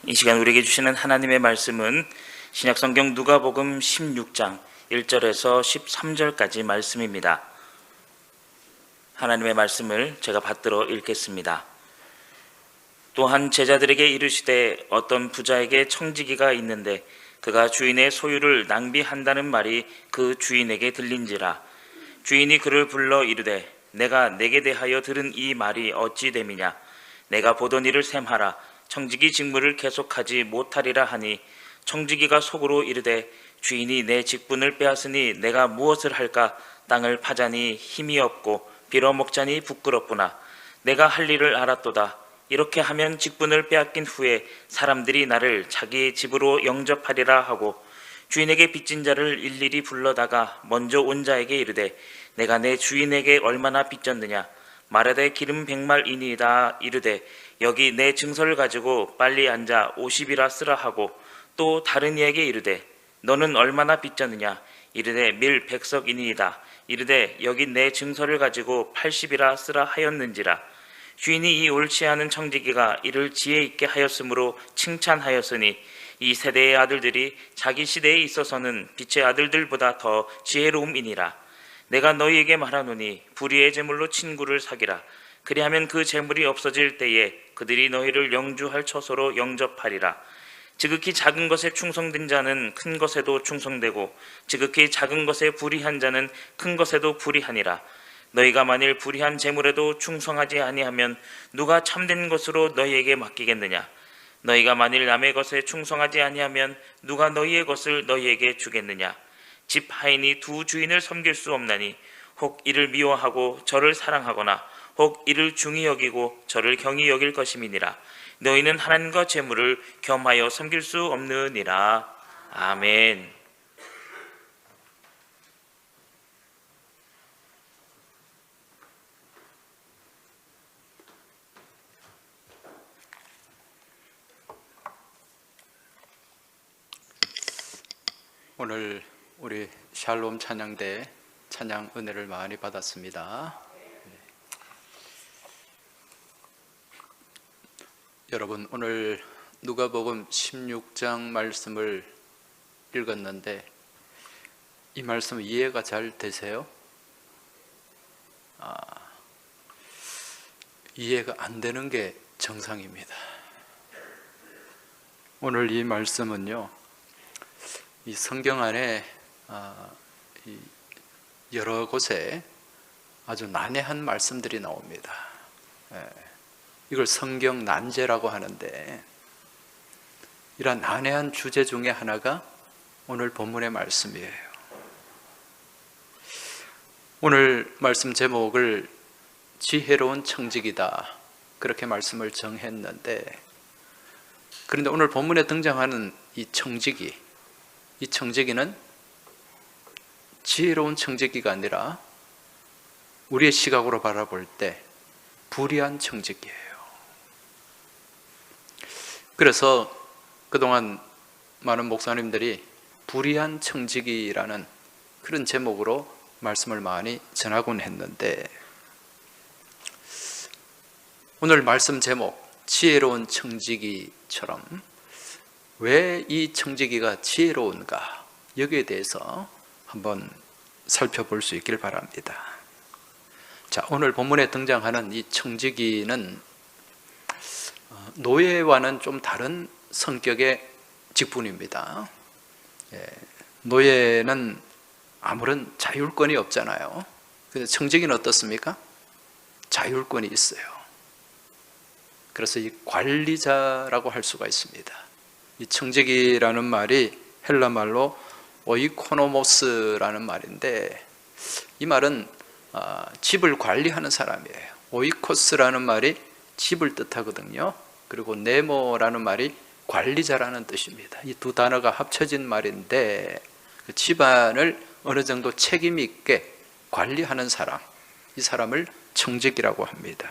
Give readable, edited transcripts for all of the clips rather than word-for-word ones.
이 시간 우리에게 주시는 하나님의 말씀은 신약성경 누가복음 16장 1절에서 13절까지 말씀입니다. 하나님의 말씀을 제가 받들어 읽겠습니다. 또한 제자들에게 이르시되 어떤 부자에게 청지기가 있는데 그가 주인의 소유를 낭비한다는 말이 그 주인에게 들린지라. 주인이 그를 불러 이르되 내가 내게 대하여 들은 이 말이 어찌 됨이냐. 내가 보던 일을 셈하라. 청지기 직무를 계속하지 못하리라 하니 청지기가 속으로 이르되 주인이 내 직분을 빼앗으니 내가 무엇을 할까. 땅을 파자니 힘이 없고 빌어먹자니 부끄럽구나. 내가 할 일을 알았도다. 이렇게 하면 직분을 빼앗긴 후에 사람들이 나를 자기의 집으로 영접하리라 하고 주인에게 빚진 자를 일일이 불러다가 먼저 온 자에게 이르되 내가 내 주인에게 얼마나 빚졌느냐. 말하되 기름 100말이니이다. 이르되 여기 내 증서를 가지고 빨리 앉아 50이라 쓰라 하고 또 다른 이에게 이르되 너는 얼마나 빚졌느냐. 이르되 밀 100석이니이다. 이르되 여기 내 증서를 가지고 80이라 쓰라 하였는지라. 주인이 이 옳지 않은 청지기가 이를 지혜 있게 하였으므로 칭찬하였으니 이 세대의 아들들이 자기 시대에 있어서는 빛의 아들들보다 더 지혜로움이니라. 내가 너희에게 말하노니 불의의 제물로 친구를 사기라. 그리하면 그 제물이 없어질 때에 그들이 너희를 영주할 처소로 영접하리라. 지극히 작은 것에 충성된 자는 큰 것에도 충성되고 지극히 작은 것에 불의한 자는 큰 것에도 불의하니라. 너희가 만일 불의한 제물에도 충성하지 아니하면 누가 참된 것으로 너희에게 맡기겠느냐. 너희가 만일 남의 것에 충성하지 아니하면 누가 너희의 것을 너희에게 주겠느냐. 집 하인이 두 주인을 섬길 수 없나니 혹 이를 미워하고 저를 사랑하거나 혹 이를 중히 여기고 저를 경히 여길 것임이니라. 너희는 하나님과 재물을 겸하여 섬길 수 없느니라. 아멘. 오늘 우리 샬롬 찬양대 찬양 은혜를 많이 받았습니다. 여러분, 오늘 누가복음 16장 말씀을 읽었는데 이 말씀 이해가 잘 되세요? 이해가 안 되는 게 정상입니다. 오늘 이 말씀은요, 이 성경 안에 여러 곳에 아주 난해한 말씀들이 나옵니다. 이걸 성경 난제라고 하는데 이런 난해한 주제 중에 하나가 오늘 본문의 말씀이에요. 오늘 말씀 제목을 지혜로운 청지기다 그렇게 말씀을 정했는데, 그런데 오늘 본문에 등장하는 이 청지기는 지혜로운 청지기가 아니라 우리의 시각으로 바라볼 때 불의한 청지기예요. 그래서 그동안 많은 목사님들이 불의한 청지기라는 그런 제목으로 말씀을 많이 전하곤 했는데, 오늘 말씀 제목 지혜로운 청지기처럼 왜 이 청지기가 지혜로운가, 여기에 대해서 한번 살펴볼 수 있길 바랍니다. 자, 오늘 본문에 등장하는 이 청지기는 노예와는 좀 다른 성격의 직분입니다. 노예는 아무런 자율권이 없잖아요. 근데 청지기는 어떻습니까? 자율권이 있어요. 그래서 이 관리자라고 할 수가 있습니다. 이 청지기라는 말이 헬라 말로 오이코노모스라는 말인데, 이 말은 집을 관리하는 사람이에요. 오이코스라는 말이 집을 뜻하거든요. 그리고 네모라는 말이 관리자라는 뜻입니다. 이 두 단어가 합쳐진 말인데, 그 집안을 어느 정도 책임 있게 관리하는 사람, 이 사람을 청지기라고 합니다.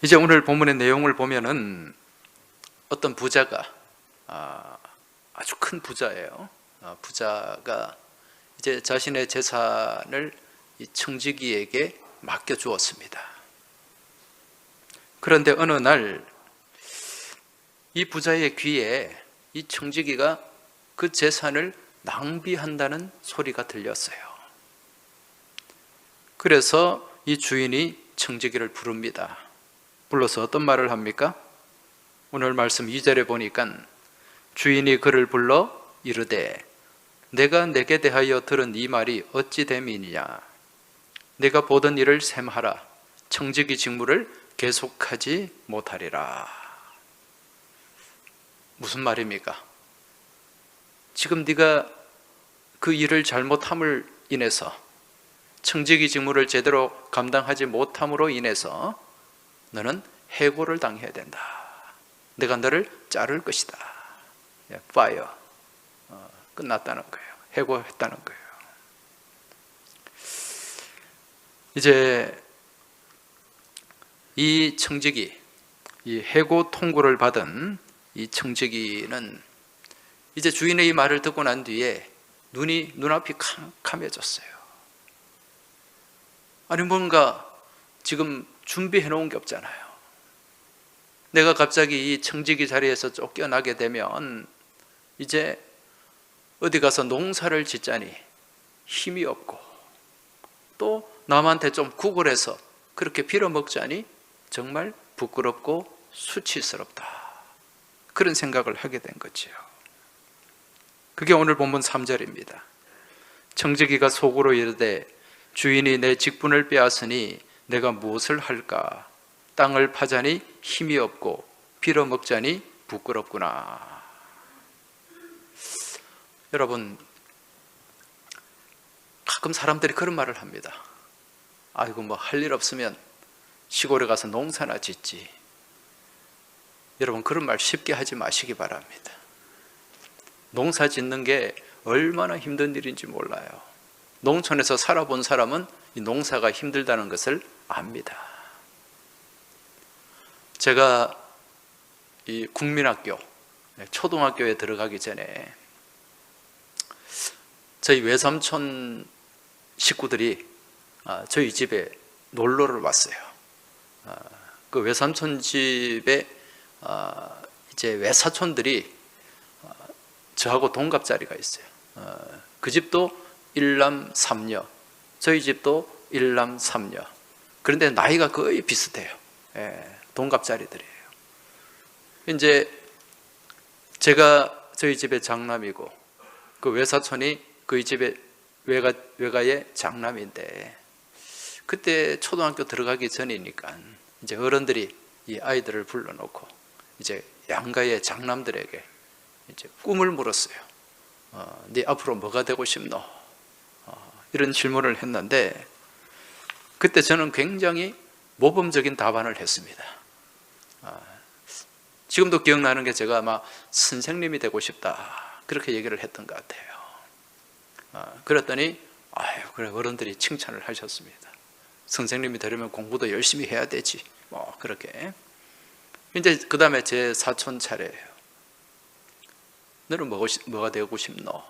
이제 오늘 본문의 내용을 보면은 어떤 부자가, 아주 큰 부자예요. 부자가 이제 자신의 재산을 이 청지기에게 맡겨 주었습니다. 그런데 어느 날 이 부자의 귀에 이 청지기가 그 재산을 낭비한다는 소리가 들렸어요. 그래서 이 주인이 청지기를 부릅니다. 불러서 어떤 말을 합니까? 오늘 말씀 2절에 보니까 주인이 그를 불러 이르되 내가 내게 대하여 들은 이 말이 어찌 됨이냐? 내가 보던 일을 셈하라. 청지기 직무를 계속하지 못하리라. 무슨 말입니까? 지금 네가 그 일을 잘못함을 인해서, 청지기 직무를 제대로 감당하지 못함으로 인해서 너는 해고를 당해야 된다. 내가 너를 자를 것이다. fire. 끝났다는 거예요. 해고했다는 거예요. 이제 이 청지기, 이 해고 통고를 받은 이 청지기는 이제 주인의 이 말을 듣고 난 뒤에 눈앞이 캄캄해졌어요. 아니 뭔가 지금 준비해 놓은 게 없잖아요. 내가 갑자기 이 청지기 자리에서 쫓겨나게 되면 이제 어디 가서 농사를 짓자니 힘이 없고, 또 남한테 좀 구걸해서 그렇게 빌어먹자니 정말 부끄럽고 수치스럽다. 그런 생각을 하게 된 거죠. 그게 오늘 본문 3절입니다. 청지기가 속으로 이르되 주인이 내 직분을 빼앗으니 내가 무엇을 할까? 땅을 파자니 힘이 없고 빌어먹자니 부끄럽구나. 여러분, 가끔 사람들이 그런 말을 합니다. 아이고 뭐 할 일 없으면 시골에 가서 농사나 짓지. 여러분, 그런 말 쉽게 하지 마시기 바랍니다. 농사 짓는 게 얼마나 힘든 일인지 몰라요. 농촌에서 살아본 사람은 이 농사가 힘들다는 것을 압니다. 제가 이 국민학교, 초등학교에 들어가기 전에 저희 외삼촌 식구들이 저희 집에 놀러를 왔어요. 그 외삼촌 집에 이제 외사촌들이 저하고 동갑자리가 있어요. 그 집도 일남 삼녀, 저희 집도 일남 삼녀. 그런데 나이가 거의 비슷해요. 동갑자리들이에요. 이제 제가 저희 집의 장남이고 그 외사촌이 그 집의 외가의 장남인데, 그때 초등학교 들어가기 전이니까 이제 어른들이 이 아이들을 불러놓고 이제 양가의 장남들에게 이제 꿈을 물었어요. 네 앞으로 뭐가 되고 싶노? 이런 질문을 했는데, 그때 저는 굉장히 모범적인 답안을 했습니다. 지금도 기억나는 게 제가 아마 선생님이 되고 싶다, 그렇게 얘기를 했던 것 같아요. 그랬더니 아유, 그래, 어른들이 칭찬을 하셨습니다. 선생님이 되려면 공부도 열심히 해야 되지, 뭐 그렇게. 이제 그 다음에 제 사촌 차례예요. 너는 뭐가 되고 싶노?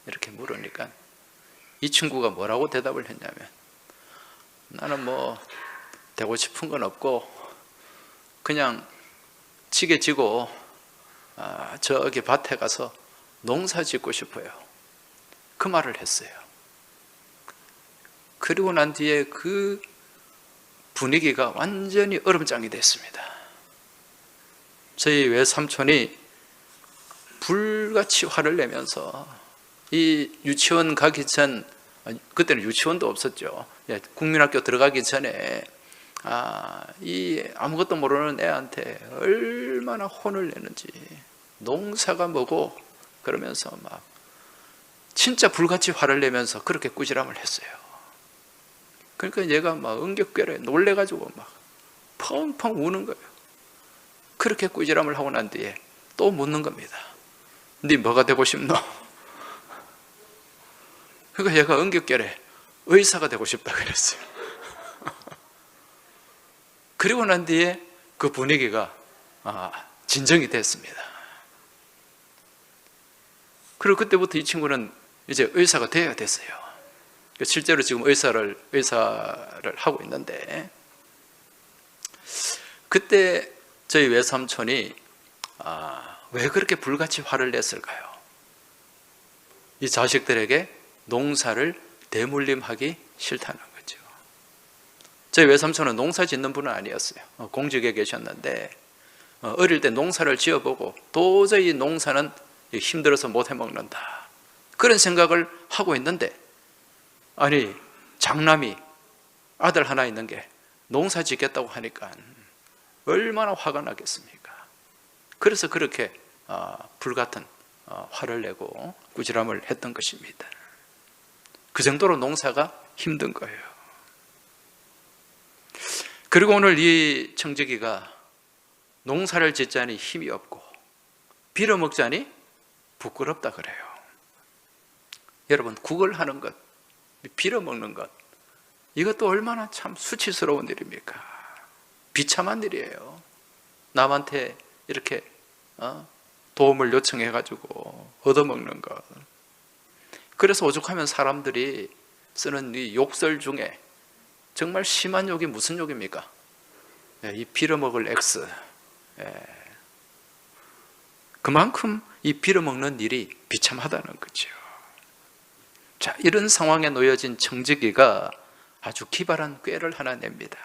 이렇게 물으니까 이 친구가 뭐라고 대답을 했냐면, 나는 뭐 되고 싶은 건 없고 그냥 지게 지고 저기 밭에 가서 농사 짓고 싶어요. 그 말을 했어요. 그리고 난 뒤에 그 분위기가 완전히 얼음장이 됐습니다. 저희 외삼촌이 불같이 화를 내면서 이 유치원 가기 전, 그때는 유치원도 없었죠. 국민학교 들어가기 전에 이 아무것도 모르는 애한테 얼마나 혼을 내는지, 농사가 뭐고 그러면서 막 진짜 불같이 화를 내면서 그렇게 꾸지람을 했어요. 그러니까 얘가 막 응격결에 놀래가지고 막 펑펑 우는 거예요. 그렇게 꾸지람을 하고 난 뒤에 또 묻는 겁니다. 네 뭐가 되고 싶노? 그러니까 얘가 응격결에 의사가 되고 싶다 그랬어요. 그리고 난 뒤에 그 분위기가 진정이 됐습니다. 그리고 그때부터 이 친구는 이제 의사가 되어야 됐어요. 실제로 지금 의사를 하고 있는데, 그때 저희 외삼촌이 왜 그렇게 불같이 화를 냈을까요? 이 자식들에게 농사를 대물림하기 싫다는 거죠. 저희 외삼촌은 농사 짓는 분은 아니었어요. 공직에 계셨는데 어릴 때 농사를 지어보고 도저히 농사는 힘들어서 못 해먹는다, 그런 생각을 하고 있는데, 아니 장남이 아들 하나 있는 게 농사 짓겠다고 하니까 얼마나 화가 나겠습니까? 그래서 그렇게 불같은 화를 내고 꾸지람을 했던 것입니다. 그 정도로 농사가 힘든 거예요. 그리고 오늘 이 청지기가 농사를 짓자니 힘이 없고 빌어먹자니 부끄럽다 그래요. 여러분, 구걸하는 것, 빌어먹는 것, 이것도 얼마나 참 수치스러운 일입니까? 비참한 일이에요. 남한테 이렇게 도움을 요청해가지고 얻어먹는 것. 그래서 오죽하면 사람들이 쓰는 이 욕설 중에 정말 심한 욕이 무슨 욕입니까? 이 빌어먹을 X. 그만큼 이 빌어먹는 일이 비참하다는 거죠. 자, 이런 상황에 놓여진 청지기가 아주 기발한 꾀를 하나 냅니다.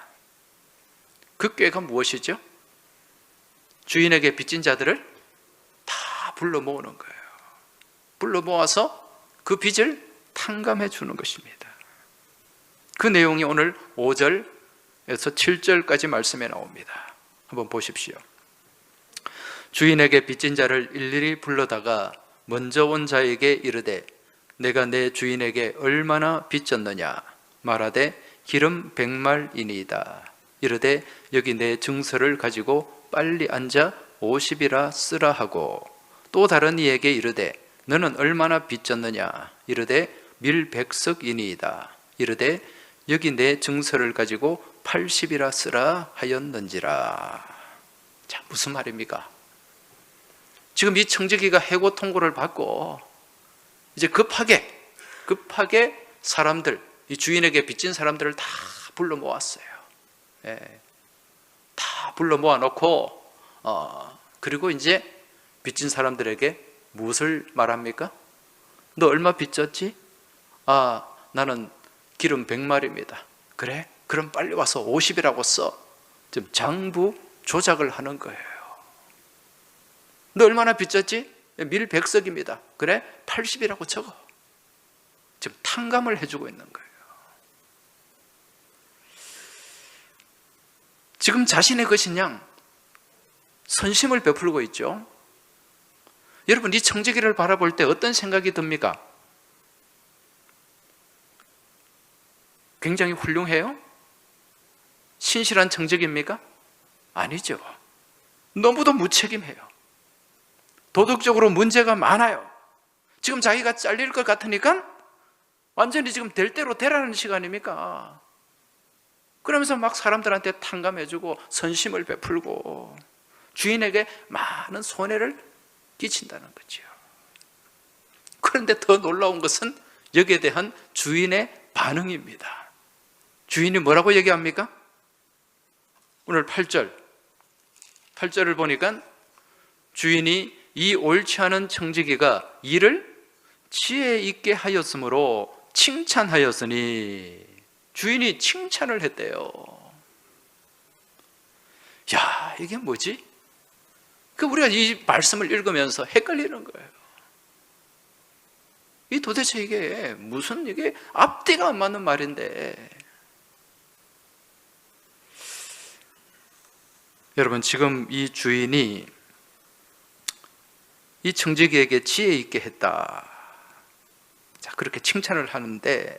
그 꾀가 무엇이죠? 주인에게 빚진 자들을 다 불러 모으는 거예요. 불러 모아서 그 빚을 탕감해 주는 것입니다. 그 내용이 오늘 5절에서 7절까지 말씀에 나옵니다. 한번 보십시오. 주인에게 빚진 자를 일일이 불러다가 먼저 온 자에게 이르되 내가 내 주인에게 얼마나 빚졌느냐 말하되 기름 100말이니이다. 이르되 여기 내 증서를 가지고 빨리 앉아 50이라 쓰라 하고, 또 다른 이에게 이르되 너는 얼마나 빚졌느냐 이르되 밀 100석이니이다. 이르되 여기 내 증서를 가지고 80이라 쓰라 하였는지라. 자, 무슨 말입니까? 지금 이 청지기가 해고 통고를 받고 이제 급하게 사람들, 이 주인에게 빚진 사람들을 다 불러 모았어요. 다 불러 모아놓고 그리고 이제 빚진 사람들에게 무엇을 말합니까? 너 얼마 빚졌지? 나는 기름 100말입니다. 그래? 그럼 빨리 와서 50이라고 써. 지금 장부 조작을 하는 거예요. 너 얼마나 빚졌지? 밀 100석입니다. 그래? 80이라고 적어. 지금 탕감을 해주고 있는 거예요. 지금 자신의 것인 양 선심을 베풀고 있죠. 여러분, 이 청지기를 바라볼 때 어떤 생각이 듭니까? 굉장히 훌륭해요? 신실한 청지기입니까? 아니죠. 너무도 무책임해요. 도덕적으로 문제가 많아요. 지금 자기가 잘릴 것 같으니까 완전히 지금 될 대로 되라는 시간입니까? 그러면서 막 사람들한테 탕감해주고 선심을 베풀고 주인에게 많은 손해를 끼친다는 거죠. 그런데 더 놀라운 것은 여기에 대한 주인의 반응입니다. 주인이 뭐라고 얘기합니까? 오늘 8절을 보니까 주인이 이 옳지 않은 청지기가 이를 지혜 있게 하였으므로 칭찬하였으니, 주인이 칭찬을 했대요. 야, 이게 뭐지? 우리가 이 말씀을 읽으면서 헷갈리는 거예요. 이 도대체 이게 무슨, 이게 앞뒤가 안 맞는 말인데. 여러분, 지금 이 주인이 이 청지기에게 지혜 있게 했다. 자, 그렇게 칭찬을 하는데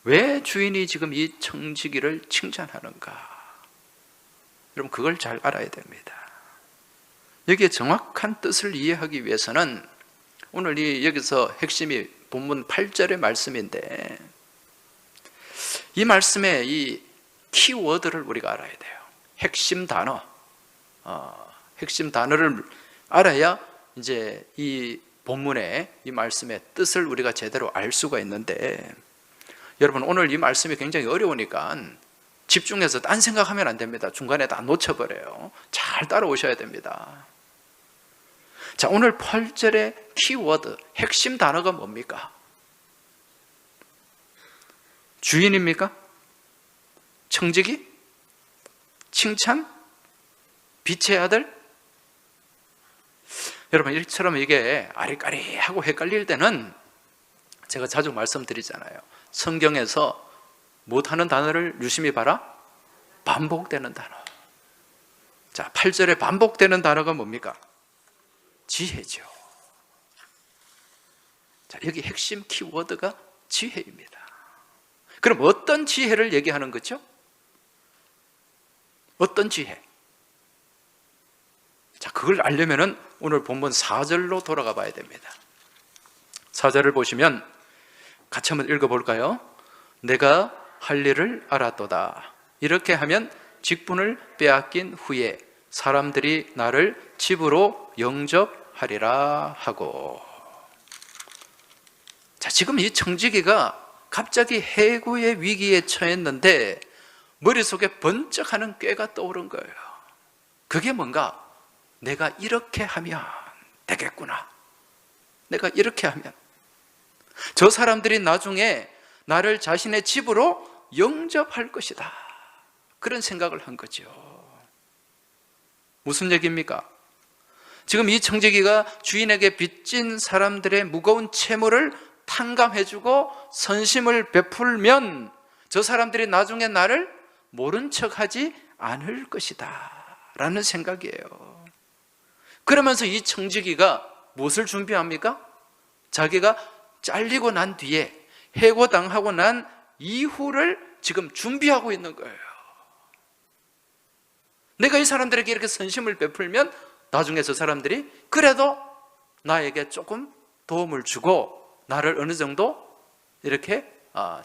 왜 주인이 지금 이 청지기를 칭찬하는가? 여러분, 그걸 잘 알아야 됩니다. 여기에 정확한 뜻을 이해하기 위해서는 오늘 여기서 핵심이 본문 8절의 말씀인데, 이 말씀의 이 키워드를 우리가 알아야 돼요. 핵심 단어를 알아야 이제 이 본문의 이 말씀의 뜻을 우리가 제대로 알 수가 있는데, 여러분, 오늘 이 말씀이 굉장히 어려우니까 집중해서 딴 생각하면 안 됩니다. 중간에 다 놓쳐버려요. 잘 잘 따라오셔야 됩니다. 자, 오늘 8절의 키워드, 핵심 단어가 뭡니까? 주인입니까? 청지기? 칭찬? 빛의 아들? 여러분, 이처럼 이게 아리까리하고 헷갈릴 때는 제가 자주 말씀드리잖아요. 성경에서 못하는 단어를 유심히 봐라. 반복되는 단어. 자, 8절에 반복되는 단어가 뭡니까? 지혜죠. 자, 여기 핵심 키워드가 지혜입니다. 그럼 어떤 지혜를 얘기하는 거죠? 어떤 지혜? 자, 그걸 알려면은 오늘 본문 4절로 돌아가 봐야 됩니다. 4절을 보시면 같이 한번 읽어볼까요? 내가 할 일을 알았도다. 이렇게 하면 직분을 빼앗긴 후에 사람들이 나를 집으로 영접하리라 하고. 자, 지금 이 청지기가 갑자기 해고의 위기에 처했는데 머릿속에 번쩍하는 꾀가 떠오른 거예요. 그게 뭔가? 내가 이렇게 하면 되겠구나. 내가 이렇게 하면 저 사람들이 나중에 나를 자신의 집으로 영접할 것이다. 그런 생각을 한 거죠. 무슨 얘기입니까? 지금 이 청지기가 주인에게 빚진 사람들의 무거운 채무를 탕감해주고 선심을 베풀면 저 사람들이 나중에 나를 모른 척하지 않을 것이다 라는 생각이에요. 그러면서 이 청지기가 무엇을 준비합니까? 자기가 잘리고 난 뒤에, 해고당하고 난 이후를 지금 준비하고 있는 거예요. 내가 이 사람들에게 이렇게 선심을 베풀면 나중에 저 사람들이 그래도 나에게 조금 도움을 주고 나를 어느 정도 이렇게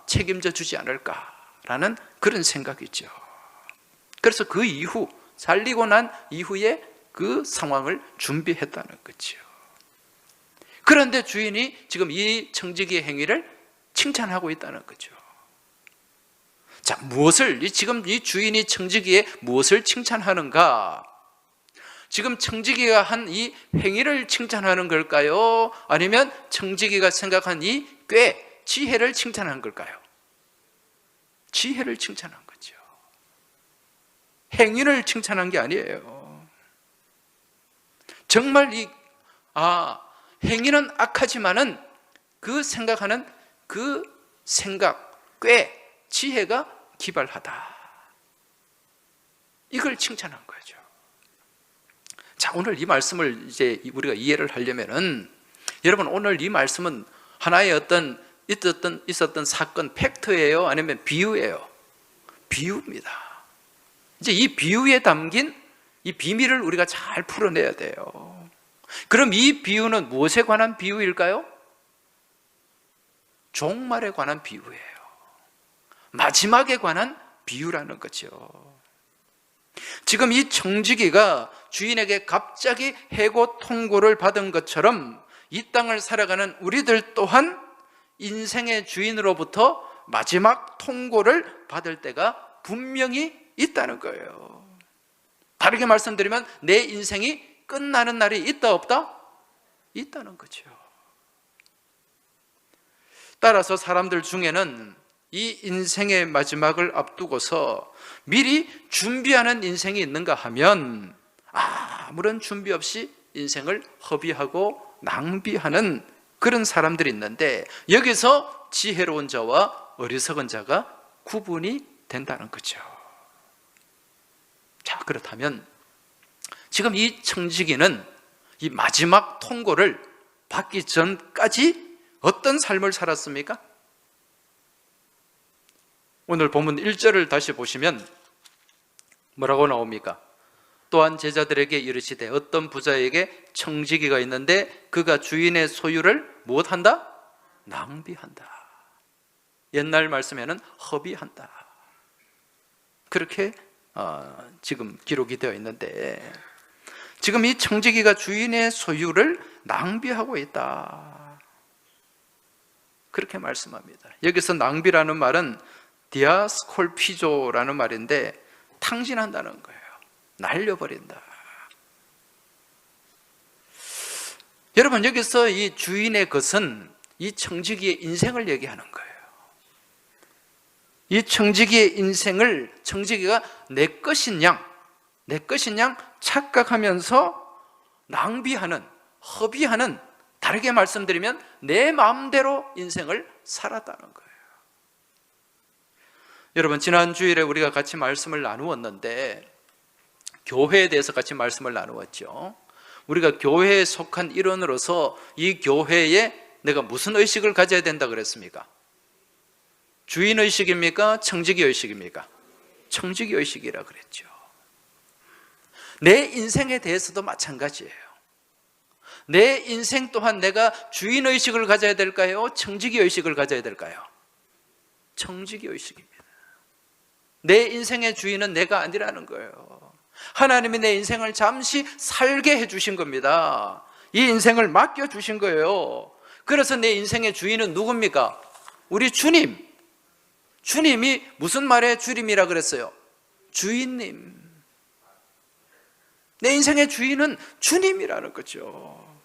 책임져 주지 않을까라는 그런 생각이죠. 그래서 그 이후, 잘리고 난 이후에 그 상황을 준비했다는 거죠. 그런데 주인이 지금 이 청지기의 행위를 칭찬하고 있다는 거죠. 자, 지금 이 주인이 청지기의 무엇을 칭찬하는가? 지금 청지기가 한 이 행위를 칭찬하는 걸까요? 아니면 청지기가 생각한 이 지혜를 칭찬한 걸까요? 지혜를 칭찬한 거죠. 행위를 칭찬한 게 아니에요. 정말 행위는 악하지만은 그 생각하는 그 생각, 지혜가 기발하다. 이걸 칭찬한 거죠. 자, 오늘 이 말씀을 이제 우리가 이해를 하려면은, 여러분, 오늘 이 말씀은 하나의 있었던 사건, 팩트예요? 아니면 비유예요? 비유입니다. 이제 이 비유에 담긴 이 비밀을 우리가 잘 풀어내야 돼요. 그럼 이 비유는 무엇에 관한 비유일까요? 종말에 관한 비유예요. 마지막에 관한 비유라는 거죠. 지금 이 청지기가 주인에게 갑자기 해고 통고를 받은 것처럼 이 땅을 살아가는 우리들 또한 인생의 주인으로부터 마지막 통고를 받을 때가 분명히 있다는 거예요. 다르게 말씀드리면 내 인생이 끝나는 날이 있다 없다? 있다는 거죠. 따라서 사람들 중에는 이 인생의 마지막을 앞두고서 미리 준비하는 인생이 있는가 하면 아무런 준비 없이 인생을 허비하고 낭비하는 그런 사람들이 있는데, 여기서 지혜로운 자와 어리석은 자가 구분이 된다는 거죠. 자, 그렇다면 지금 이 청지기는 이 마지막 통고를 받기 전까지 어떤 삶을 살았습니까? 오늘 본문 1절을 다시 보시면 뭐라고 나옵니까? 또한 제자들에게 이르시되 어떤 부자에게 청지기가 있는데 그가 주인의 소유를 무엇한다? 낭비한다. 옛날 말씀에는 허비한다. 그렇게 지금 기록이 되어 있는데, 지금 이 청지기가 주인의 소유를 낭비하고 있다. 그렇게 말씀합니다. 여기서 낭비라는 말은 디아스콜피조라는 말인데 탕진한다는 거예요. 날려버린다. 여러분, 여기서 이 주인의 것은 이 청지기의 인생을 얘기하는 거예요. 이 청지기의 인생을 청지기가 내 것인 양 착각하면서 낭비하는, 허비하는, 다르게 말씀드리면 내 마음대로 인생을 살았다는 거예요. 여러분, 지난 주일에 우리가 같이 말씀을 나누었는데 교회에 대해서 같이 말씀을 나누었죠. 우리가 교회에 속한 일원으로서 이 교회에 내가 무슨 의식을 가져야 된다 그랬습니까? 주인의식입니까? 청지기의식입니까? 청지기의식이라 그랬죠. 내 인생에 대해서도 마찬가지예요. 내 인생 또한 내가 주인의식을 가져야 될까요? 청지기의식을 가져야 될까요? 청지기의식입니다. 내 인생의 주인은 내가 아니라는 거예요. 하나님이 내 인생을 잠시 살게 해주신 겁니다. 이 인생을 맡겨주신 거예요. 그래서 내 인생의 주인은 누굽니까? 우리 주님. 주님이 무슨 말에 주님이라 그랬어요? 주인님. 내 인생의 주인은 주님이라는 거죠.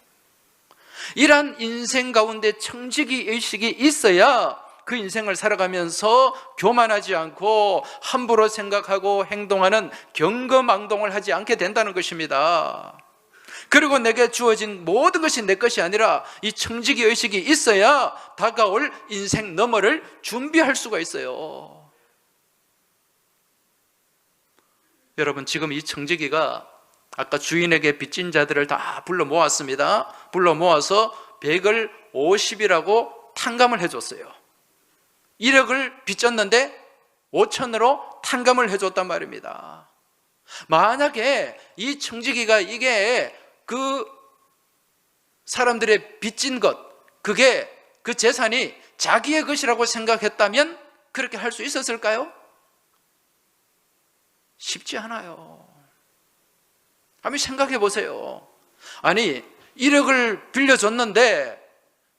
이러한 인생 가운데 청지기 의식이 있어야 그 인생을 살아가면서 교만하지 않고 함부로 생각하고 행동하는 경거망동을 하지 않게 된다는 것입니다. 그리고 내게 주어진 모든 것이 내 것이 아니라 이 청지기 의식이 있어야 다가올 인생 너머를 준비할 수가 있어요. 여러분, 지금 이 청지기가 아까 주인에게 빚진 자들을 다 불러 모았습니다. 불러 모아서 100을 50이라고 탕감을 해줬어요. 1억을 빚졌는데 5천으로 탕감을 해줬단 말입니다. 만약에 이 청지기가 이게 그 사람들의 빚진 것, 그게 그 재산이 자기의 것이라고 생각했다면 그렇게 할 수 있었을까요? 쉽지 않아요. 한번 생각해 보세요. 아니, 1억을 빌려줬는데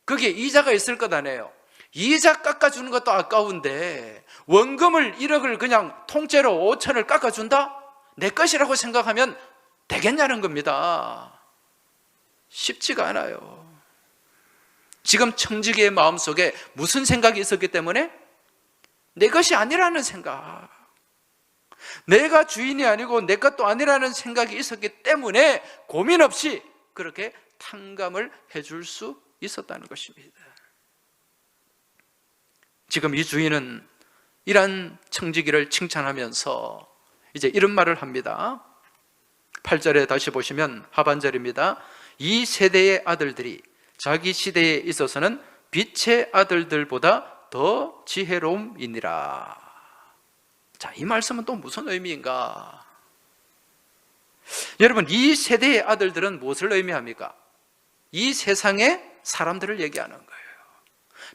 거기에 이자가 있을 것 아니에요. 이자 깎아주는 것도 아까운데 원금을 1억을 그냥 통째로 5천을 깎아준다? 내 것이라고 생각하면 되겠냐는 겁니다. 쉽지가 않아요. 지금 청지기의 마음속에 무슨 생각이 있었기 때문에? 내 것이 아니라는 생각, 내가 주인이 아니고 내 것도 아니라는 생각이 있었기 때문에 고민 없이 그렇게 탕감을 해줄 수 있었다는 것입니다. 지금 이 주인은 이러한 청지기를 칭찬하면서 이제 이런 말을 합니다. 8절에 다시 보시면 하반절입니다. 이 세대의 아들들이 자기 시대에 있어서는 빛의 아들들보다 더 지혜로움이니라. 자, 이 말씀은 또 무슨 의미인가? 여러분, 이 세대의 아들들은 무엇을 의미합니까? 이 세상의 사람들을 얘기하는 거예요.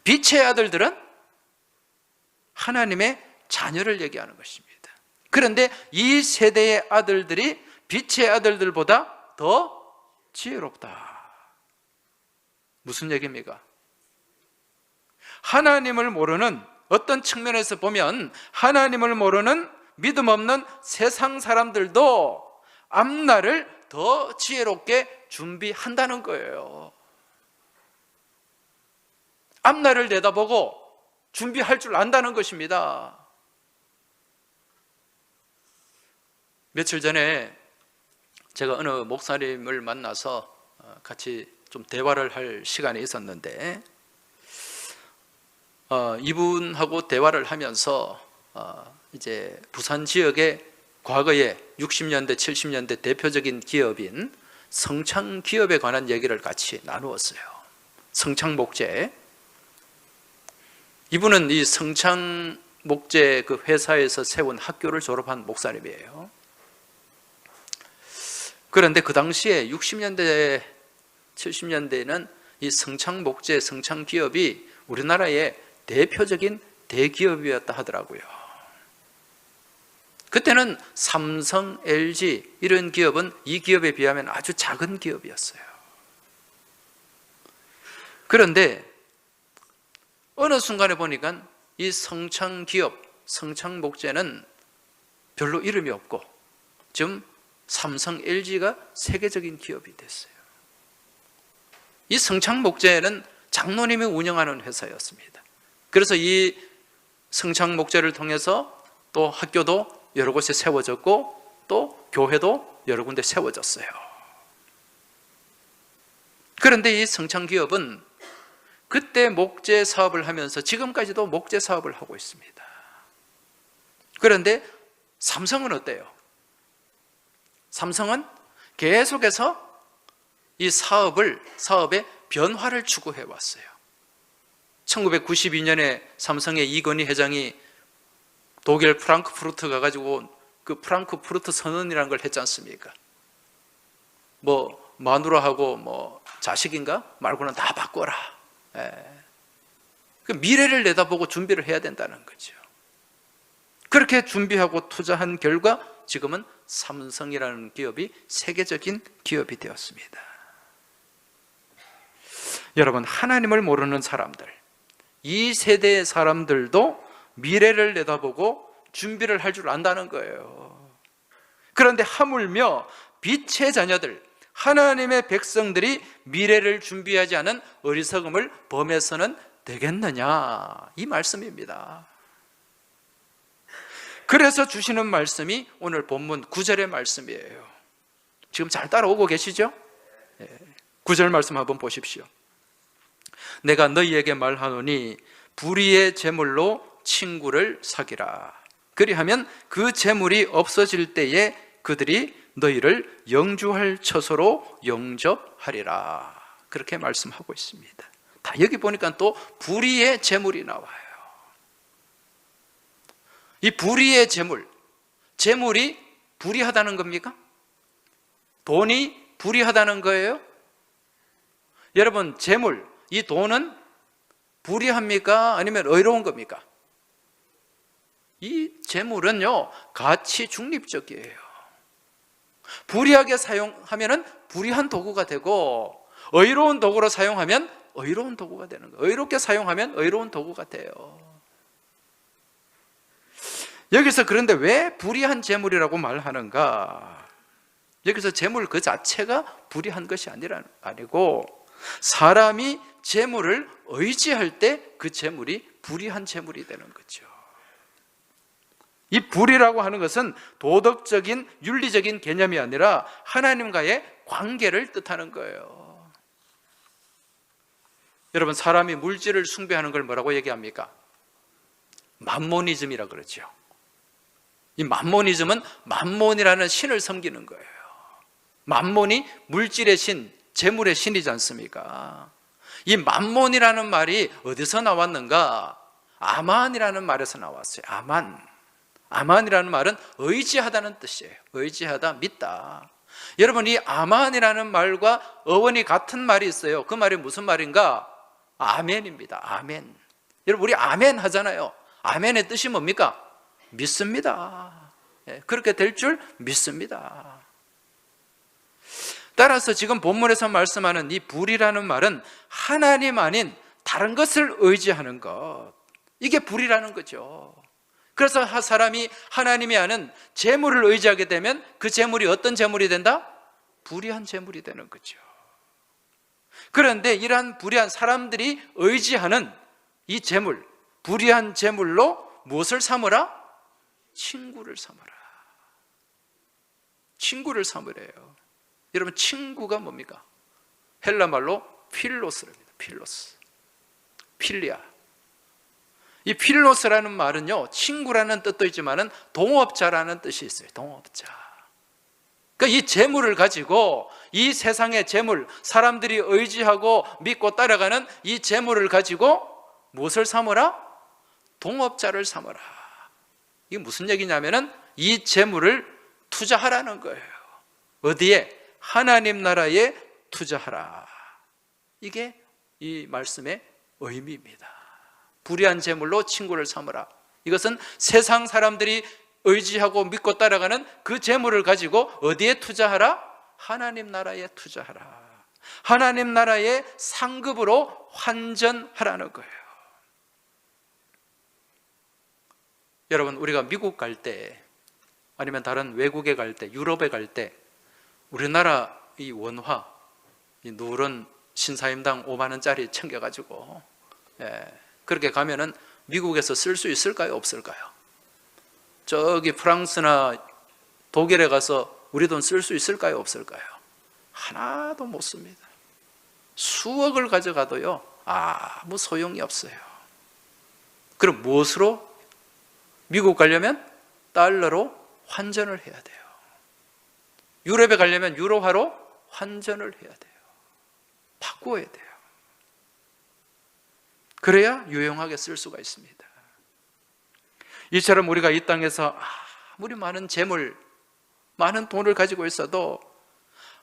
빛의 아들들은 하나님의 자녀를 얘기하는 것입니다. 그런데 이 세대의 아들들이 빛의 아들들보다 더 지혜롭다. 무슨 얘기입니까? 하나님을 모르는, 어떤 측면에서 보면 하나님을 모르는 믿음 없는 세상 사람들도 앞날을 더 지혜롭게 준비한다는 거예요. 앞날을 내다보고 준비할 줄 안다는 것입니다. 며칠 전에 제가 어느 목사님을 만나서 같이 좀 대화를 할 시간이 있었는데 이분하고 대화를 하면서 이제 부산 지역의 과거에 60년대, 70년대 대표적인 기업인 성창기업에 관한 얘기를 같이 나누었어요. 성창목재. 이분은 이 성창목재 그 회사에서 세운 학교를 졸업한 목사님이에요. 그런데 그 당시에 60년대, 70년대에는 이 성창목재, 성창기업이 우리나라의 대표적인 대기업이었다 하더라고요. 그때는 삼성, LG 이런 기업은 이 기업에 비하면 아주 작은 기업이었어요. 그런데 어느 순간에 보니까 이 성창기업, 성창목재는 별로 이름이 없고 지금 삼성, LG가 세계적인 기업이 됐어요. 이 성창 목재는 장로님이 운영하는 회사였습니다. 그래서 이 성창 목재를 통해서 또 학교도 여러 곳에 세워졌고 또 교회도 여러 군데 세워졌어요. 그런데 이 성창 기업은 그때 목재 사업을 하면서 지금까지도 목재 사업을 하고 있습니다. 그런데 삼성은 어때요? 삼성은 계속해서 이 사업의 변화를 추구해 왔어요. 1992년에 삼성의 이건희 회장이 독일 프랑크푸르트 가가지고 그 프랑크푸르트 선언이라는 걸 했지 않습니까? 뭐 마누라하고 뭐 자식인가 말고는 다 바꿔라. 그 미래를 내다보고 준비를 해야 된다는 거죠. 그렇게 준비하고 투자한 결과 지금은 삼성이라는 기업이 세계적인 기업이 되었습니다. 여러분, 하나님을 모르는 사람들, 이 세대의 사람들도 미래를 내다보고 준비를 할 줄 안다는 거예요. 그런데 하물며 빛의 자녀들, 하나님의 백성들이 미래를 준비하지 않은 어리석음을 범해서는 되겠느냐, 이 말씀입니다. 그래서 주시는 말씀이 오늘 본문 9절의 말씀이에요. 지금 잘 따라오고 계시죠? 9절 말씀 한번 보십시오. 내가 너희에게 말하노니 불의의 제물로 친구를 사귀라. 그리하면 그 제물이 없어질 때에 그들이 너희를 영주할 처소로 영접하리라. 그렇게 말씀하고 있습니다. 다 여기 보니까 또 불의의 제물이 나와요. 이 불의의 제물이 불의하다는 겁니까? 돈이 불의하다는 거예요? 여러분, 제물, 이 돈은 불의합니까? 아니면 의로운 겁니까? 이 제물은요, 가치 중립적이에요. 불의하게 사용하면 불의한 도구가 되고, 의로운 도구로 사용하면 의로운 도구가 되는 거예요. 의롭게 사용하면 의로운 도구가 돼요. 여기서 그런데 왜 불의한 제물이라고 말하는가? 여기서 제물 그 자체가 불의한 것이 아니고 사람이 제물을 의지할 때 그 제물이 불의한 제물이 되는 거죠. 이 불의라고 하는 것은 도덕적인 윤리적인 개념이 아니라 하나님과의 관계를 뜻하는 거예요. 여러분, 사람이 물질을 숭배하는 걸 뭐라고 얘기합니까? 맘모니즘이라 그러죠. 이 맘모니즘은 맘몬이라는 신을 섬기는 거예요. 맘몬이 물질의 신, 재물의 신이지 않습니까? 이 맘몬이라는 말이 어디서 나왔는가? 아만이라는 말에서 나왔어요. 아만이라는 말은 의지하다는 뜻이에요. 의지하다, 믿다. 여러분, 이 아만이라는 말과 어원이 같은 말이 있어요. 그 말이 무슨 말인가? 아멘입니다. 아멘. 여러분, 우리 아멘 하잖아요. 아멘의 뜻이 뭡니까? 믿습니다. 그렇게 될 줄 믿습니다. 따라서 지금 본문에서 말씀하는 이 불이라는 말은 하나님 아닌 다른 것을 의지하는 것, 이게 불이라는 거죠. 그래서 사람이 하나님이 아는 재물을 의지하게 되면 그 재물이 어떤 재물이 된다? 불의한 재물이 되는 거죠. 그런데 이러한 불의한 사람들이 의지하는 이 재물, 불의한 재물로 무엇을 삼으라? 친구를 삼으라. 친구를 삼으래요. 여러분, 친구가 뭡니까? 헬라 말로 필로스랍니다. 필로스, 필리아. 이 필로스라는 말은요, 친구라는 뜻도 있지만은 동업자라는 뜻이 있어요. 동업자. 그러니까 이 재물을 가지고, 이 세상의 재물, 사람들이 의지하고 믿고 따라가는 이 재물을 가지고 무엇을 삼으라? 동업자를 삼으라. 이게 무슨 얘기냐면은 이 재물을 투자하라는 거예요. 어디에? 하나님 나라에 투자하라. 이게 이 말씀의 의미입니다. 불의한 재물로 친구를 삼으라. 이것은 세상 사람들이 의지하고 믿고 따라가는 그 재물을 가지고 어디에 투자하라? 하나님 나라에 투자하라. 하나님 나라의 상급으로 환전하라는 거예요. 여러분, 우리가 미국 갈 때, 아니면 다른 외국에 갈 때, 유럽에 갈 때, 우리나라 이 원화, 이 누런 신사임당 5만 원짜리 챙겨가지고 그렇게 가면은 미국에서 쓸 수 있을까요? 없을까요? 저기 프랑스나 독일에 가서 우리 돈 쓸 수 있을까요? 없을까요? 하나도 못 씁니다. 수억을 가져가도요, 아무 소용이 없어요. 그럼 무엇으로? 미국 가려면 달러로 환전을 해야 돼요. 유럽에 가려면 유로화로 환전을 해야 돼요. 바꾸어야 돼요. 그래야 유용하게 쓸 수가 있습니다. 이처럼 우리가 이 땅에서 아무리 많은 재물, 많은 돈을 가지고 있어도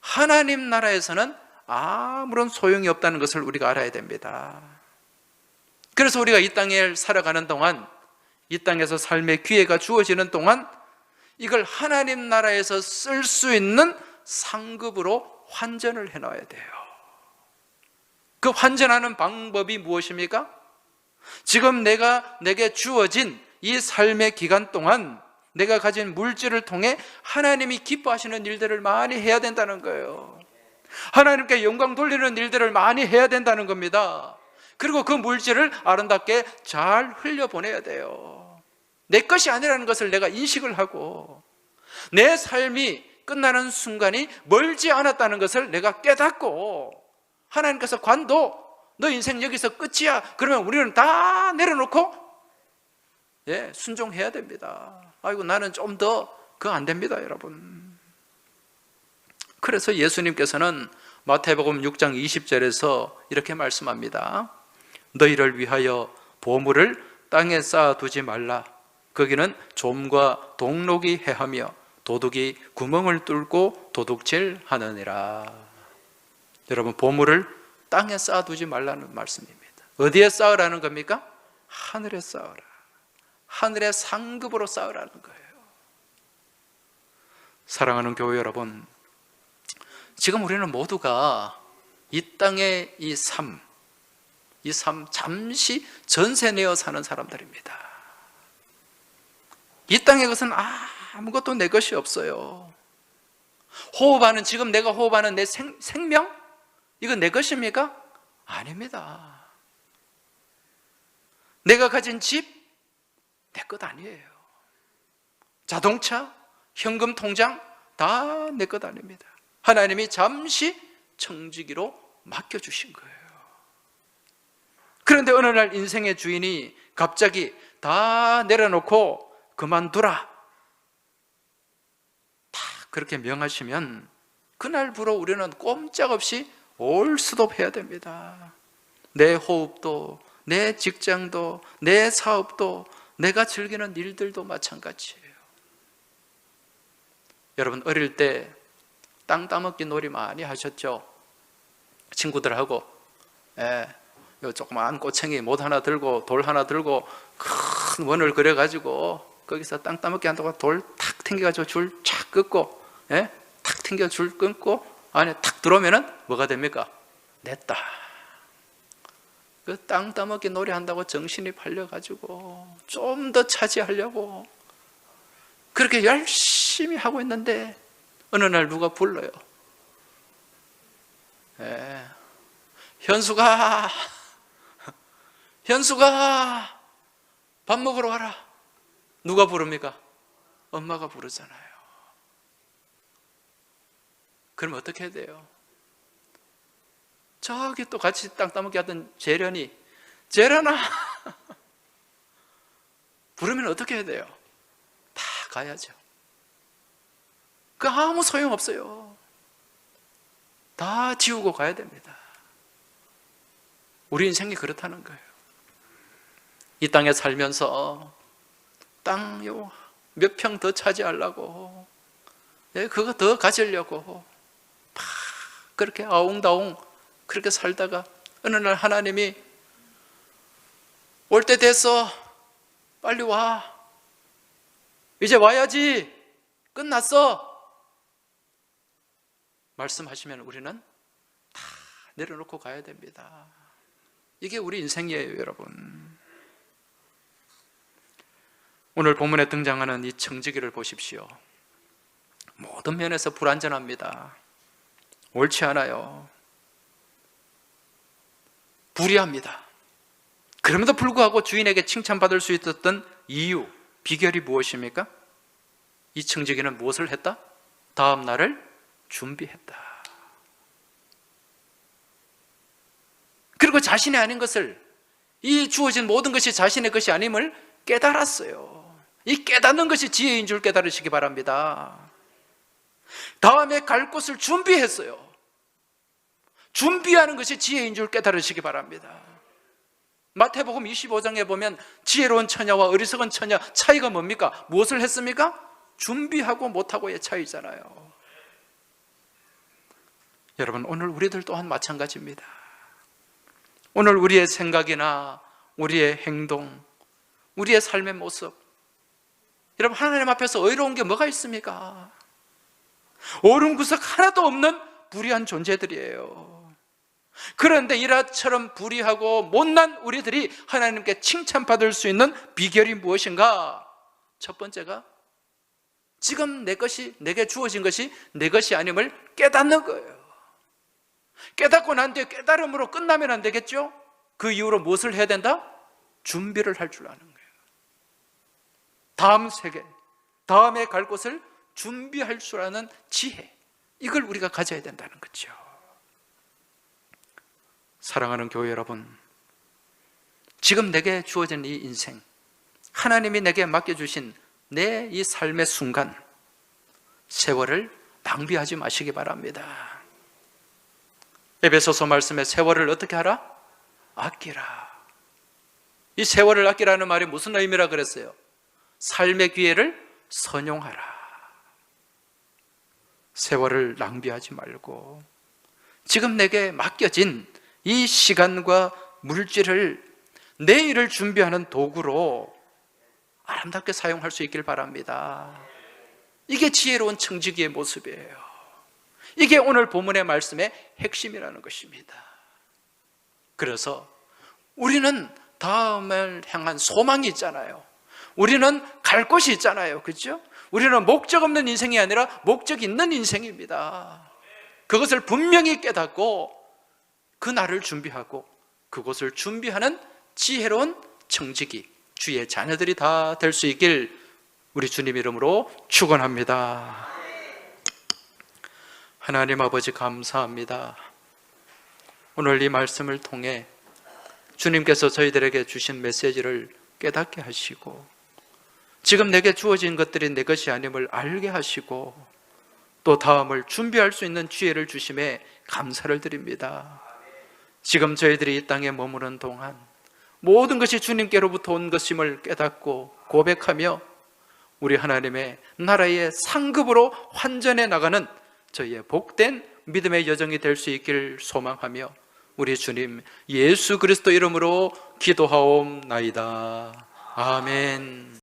하나님 나라에서는 아무런 소용이 없다는 것을 우리가 알아야 됩니다. 그래서 우리가 이 땅에 살아가는 동안, 이 땅에서 삶의 기회가 주어지는 동안 이걸 하나님 나라에서 쓸 수 있는 상급으로 환전을 해놔야 돼요. 그 환전하는 방법이 무엇입니까? 지금 내게 주어진 이 삶의 기간 동안 내가 가진 물질을 통해 하나님이 기뻐하시는 일들을 많이 해야 된다는 거예요. 하나님께 영광 돌리는 일들을 많이 해야 된다는 겁니다. 그리고 그 물질을 아름답게 잘 흘려보내야 돼요. 내 것이 아니라는 것을 내가 인식을 하고 내 삶이 끝나는 순간이 멀지 않았다는 것을 내가 깨닫고 하나님께서 관도 너 인생 여기서 끝이야 그러면 우리는 다 내려놓고 순종해야 됩니다. 아이고 나는 좀 더 그거 안 됩니다 여러분. 그래서 예수님께서는 마태복음 6장 20절에서 이렇게 말씀합니다. 너희를 위하여 보물을 땅에 쌓아두지 말라. 거기는 좀과 동록이 해하며 도둑이 구멍을 뚫고 도둑질 하느니라. 여러분, 보물을 땅에 쌓아두지 말라는 말씀입니다. 어디에 쌓으라는 겁니까? 하늘에 쌓으라. 하늘의 상급으로 쌓으라는 거예요. 사랑하는 교회 여러분, 지금 우리는 모두가 이 땅의 이 삶 잠시 전세 내어 사는 사람들입니다. 이 땅의 것은 아무것도 내 것이 없어요. 호흡하는, 지금 내가 호흡하는 내 생명? 이건 내 것입니까? 아닙니다. 내가 가진 집? 내 것 아니에요. 자동차, 현금 통장? 다 내 것 아닙니다. 하나님이 잠시 청지기로 맡겨주신 거예요. 그런데 어느 날 인생의 주인이 갑자기 다 내려놓고 그만두라, 다 그렇게 명하시면 그날부로 우리는 꼼짝없이 올스톱해야 됩니다. 내 호흡도, 내 직장도, 내 사업도, 내가 즐기는 일들도 마찬가지예요. 여러분, 어릴 때 땅 따먹기 놀이 많이 하셨죠? 친구들하고 요 조그만 꼬챙이 못 하나 들고 돌 하나 들고 큰 원을 그려가지고 거기서 땅 따먹기 한다고 돌 탁 튕겨가지고 줄 쫙 끊고 탁 튕겨 줄 끊고 안에 탁 들어오면은 뭐가 됩니까? 냈다. 그 땅 따먹기 놀이 한다고 정신이 팔려가지고 좀 더 차지하려고 그렇게 열심히 하고 있는데 어느 날 누가 불러요. 현수가 밥 먹으러 와라. 누가 부릅니까? 엄마가 부르잖아요. 그럼 어떻게 해야 돼요? 저기 또 같이 땅 따먹기 하던 재련아 부르면 어떻게 해야 돼요? 다 가야죠. 그 아무 소용없어요. 다 지우고 가야 됩니다. 우리 인생이 그렇다는 거예요. 이 땅에 살면서 땅 몇 평 더 차지하려고 그거 더 가지려고 막 그렇게 아웅다웅 그렇게 살다가 어느 날 하나님이 올 때 됐어, 빨리 와, 이제 와야지, 끝났어 말씀하시면 우리는 다 내려놓고 가야 됩니다. 이게 우리 인생이에요, 여러분. 오늘 본문에 등장하는 이 청지기를 보십시오. 모든 면에서 불완전합니다. 옳지 않아요. 불의합니다. 그럼에도 불구하고 주인에게 칭찬받을 수 있었던 이유, 비결이 무엇입니까? 이 청지기는 무엇을 했다? 다음 날을 준비했다. 그리고 자신이 아닌 것을, 이 주어진 모든 것이 자신의 것이 아님을 깨달았어요. 이 깨닫는 것이 지혜인 줄 깨달으시기 바랍니다. 다음에 갈 곳을 준비했어요. 준비하는 것이 지혜인 줄 깨달으시기 바랍니다. 마태복음 25장에 보면 지혜로운 처녀와 어리석은 처녀 차이가 뭡니까? 무엇을 했습니까? 준비하고 못하고의 차이잖아요. 여러분, 오늘 우리들 또한 마찬가지입니다. 오늘 우리의 생각이나 우리의 행동, 우리의 삶의 모습, 여러분, 하나님 앞에서 의로운 게 뭐가 있습니까? 옳은 구석 하나도 없는 불의한 존재들이에요. 그런데 이라처럼 불의하고 못난 우리들이 하나님께 칭찬받을 수 있는 비결이 무엇인가? 첫 번째가 지금 내게 주어진 것이 내 것이 아님을 깨닫는 거예요. 깨닫고 난 뒤에 깨달음으로 끝나면 안 되겠죠? 그 이후로 무엇을 해야 된다? 준비를 할 줄 아는 거예요. 다음 세계, 다음에 갈 곳을 준비할 줄 아는 지혜, 이걸 우리가 가져야 된다는 거죠. 사랑하는 교회 여러분, 지금 내게 주어진 이 인생, 하나님이 내게 맡겨주신 내 이 삶의 순간, 세월을 낭비하지 마시기 바랍니다. 에베소서 말씀에 세월을 어떻게 하라? 아끼라. 이 세월을 아끼라는 말이 무슨 의미라 그랬어요? 삶의 기회를 선용하라. 세월을 낭비하지 말고 지금 내게 맡겨진 이 시간과 물질을 내일을 준비하는 도구로 아름답게 사용할 수 있길 바랍니다. 이게 지혜로운 청지기의 모습이에요. 이게 오늘 본문의 말씀의 핵심이라는 것입니다. 그래서 우리는 다음을 향한 소망이 있잖아요. 우리는 갈 곳이 있잖아요. 그렇죠? 우리는 목적 없는 인생이 아니라 목적 있는 인생입니다. 그것을 분명히 깨닫고 그 날을 준비하고 그곳을 준비하는 지혜로운 청지기, 주의 자녀들이 다 될 수 있길 우리 주님 이름으로 축원합니다. 하나님 아버지 감사합니다. 오늘 이 말씀을 통해 주님께서 저희들에게 주신 메시지를 깨닫게 하시고 지금 내게 주어진 것들이 내 것이 아님을 알게 하시고 또 다음을 준비할 수 있는 지혜를 주심에 감사를 드립니다. 지금 저희들이 이 땅에 머무는 동안 모든 것이 주님께로부터 온 것임을 깨닫고 고백하며 우리 하나님의 나라의 상급으로 환전해 나가는 저희의 복된 믿음의 여정이 될 수 있기를 소망하며 우리 주님 예수 그리스도 이름으로 기도하옵나이다. 아멘.